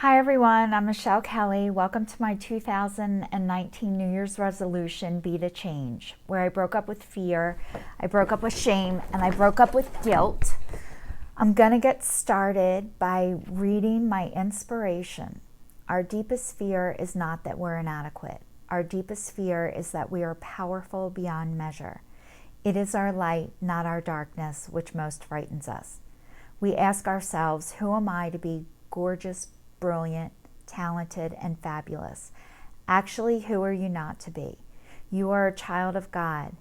Hi everyone, I'm Michelle Kelly. Welcome to my 2019 New Year's resolution, Be the Change, where I broke up with fear, I broke up with shame, and I broke up with guilt. I'm gonna get started by reading my inspiration. Our deepest fear is not that we're inadequate. Our deepest fear is that we are powerful beyond measure. It is our light, not our darkness, which most frightens us. We ask ourselves, who am I to be gorgeous, brilliant, talented, and fabulous? Actually, who are you not to be? You are a child of God.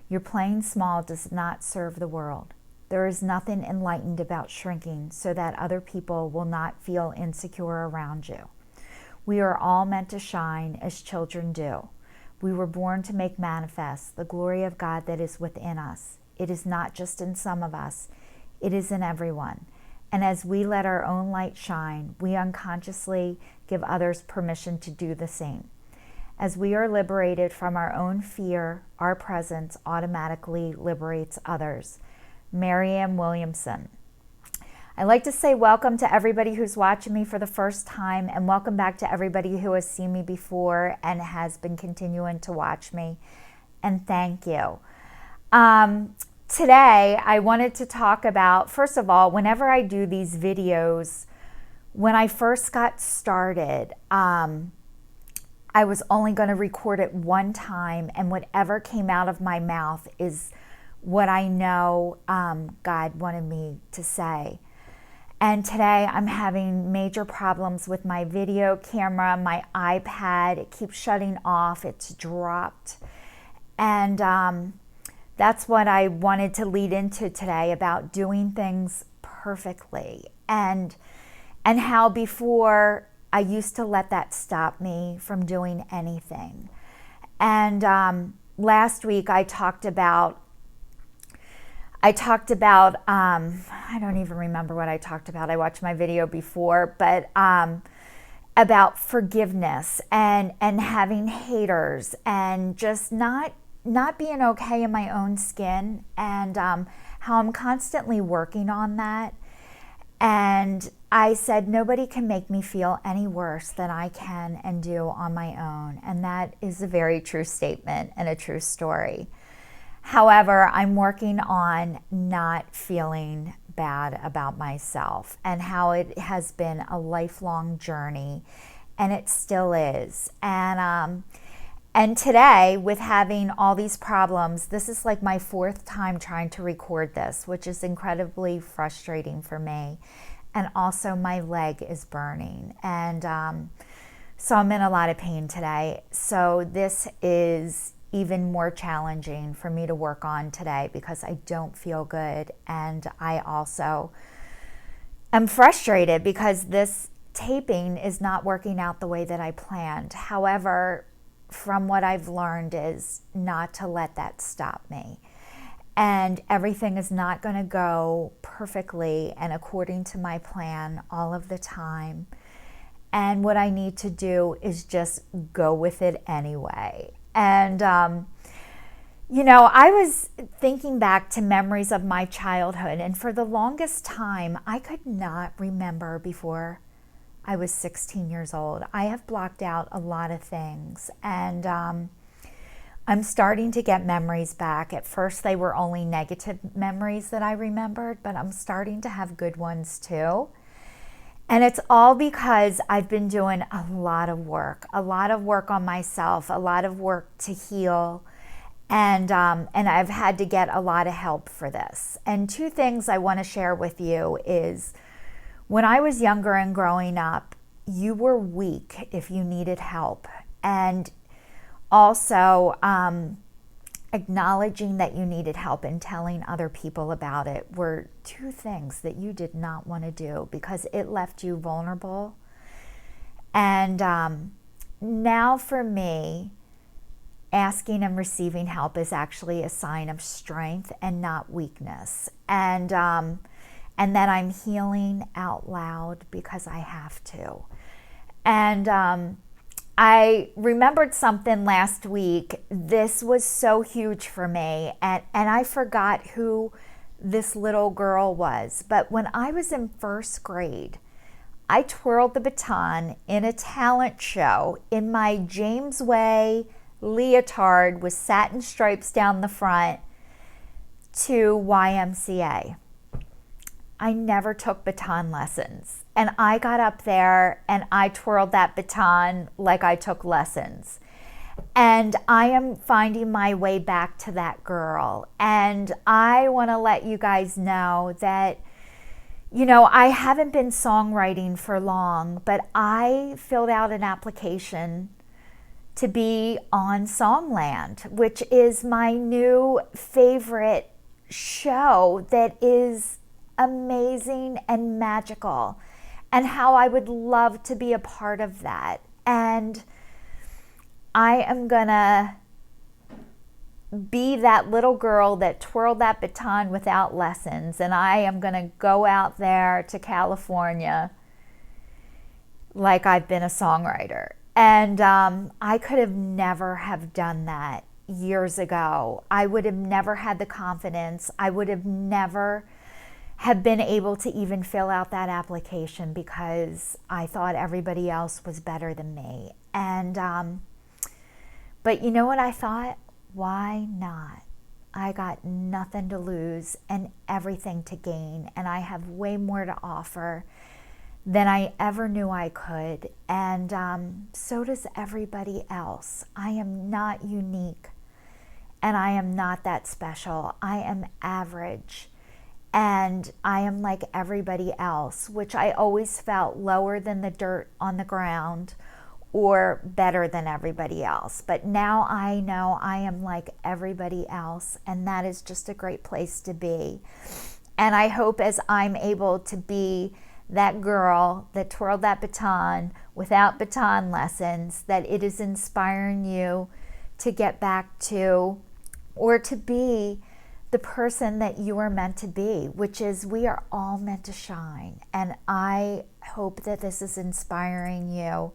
Your playing small does not serve the world. There is nothing enlightened about shrinking so that other people will not feel insecure around you. We are all meant to shine as children do. We were born to make manifest the glory of God that is within us. It is not just in some of us, it is in everyone. And as we let our own light shine, we unconsciously give others permission to do the same. As we are liberated from our own fear, our presence automatically liberates others. Marianne Williamson. I like to say welcome to everybody who's watching me for the first time, and welcome back to everybody who has seen me before and has been continuing to watch me. And thank you. Today, I wanted to talk about, first of all, whenever I do these videos, when I first got started, I was only going to record it one time, and whatever came out of my mouth is what I know God wanted me to say. And today, I'm having major problems with my video camera, my iPad. It keeps shutting off. It's dropped. And that's what I wanted to lead into today, about doing things perfectly, and how before I used to let that stop me from doing anything. And last week I talked about I don't even remember what I talked about. I watched my video before, but about forgiveness and having haters and just not being okay in my own skin, and how I'm constantly working on that. And I said, nobody can make me feel any worse than I can and do on my own. And that is a very true statement and a true story. However, I'm working on not feeling bad about myself, and how it has been a lifelong journey, and it still is. And today, with having all these problems, this is like my fourth time trying to record this, which is incredibly frustrating for me. And also my leg is burning. And so I'm in a lot of pain today. So this is even more challenging for me to work on today because I don't feel good. And I also am frustrated because this taping is not working out the way that I planned. However, from what I've learned is not to let that stop me. And everything is not going to go perfectly and according to my plan all of the time. And what I need to do is just go with it anyway. And, I was thinking back to memories of my childhood, and for the longest time, I could not remember before I was 16 years old. I have blocked out a lot of things, and I'm starting to get memories back. At first, they were only negative memories that I remembered, but I'm starting to have good ones too. And it's all because I've been doing a lot of work on myself, a lot of work to heal, and I've had to get a lot of help for this. And two things I want to share with you is, when I was younger and growing up, you were weak if you needed help. And also acknowledging that you needed help and telling other people about it were two things that you did not want to do because it left you vulnerable. And now for me, asking and receiving help is actually a sign of strength and not weakness. And that I'm healing out loud because I have to. And I remembered something last week. This was so huge for me, and I forgot who this little girl was. But when I was in first grade, I twirled the baton in a talent show in my James Way leotard with satin stripes down the front to YMCA. I never took baton lessons, and I got up there and I twirled that baton like I took lessons. And I am finding my way back to that girl. And I want to let you guys know that, you know, I haven't been songwriting for long, but I filled out an application to be on Songland, which is my new favorite show that is amazing and magical, and how I would love to be a part of that. And I am gonna be that little girl that twirled that baton without lessons, and I am gonna go out there to California like I've been a songwriter. And I could have never have done that years ago. I would have never had the confidence. I would have never have been able to even fill out that application because I thought everybody else was better than me. And but you know what I thought? Why not? I got nothing to lose and everything to gain, and I have way more to offer than I ever knew I could. And so does everybody else. I am not unique, and I am not that special. I am average, and I am like everybody else, which I always felt lower than the dirt on the ground or better than everybody else. But now I know I am like everybody else, and that is just a great place to be. And I hope as I'm able to be that girl that twirled that baton without baton lessons, that it is inspiring you to get back to, or to be the person that you are meant to be, which is we are all meant to shine. And I hope that this is inspiring you,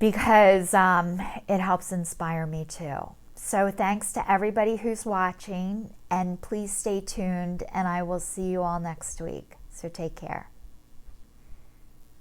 because it helps inspire me too. So thanks to everybody who's watching, and please stay tuned, and I will see you all next week. So take care.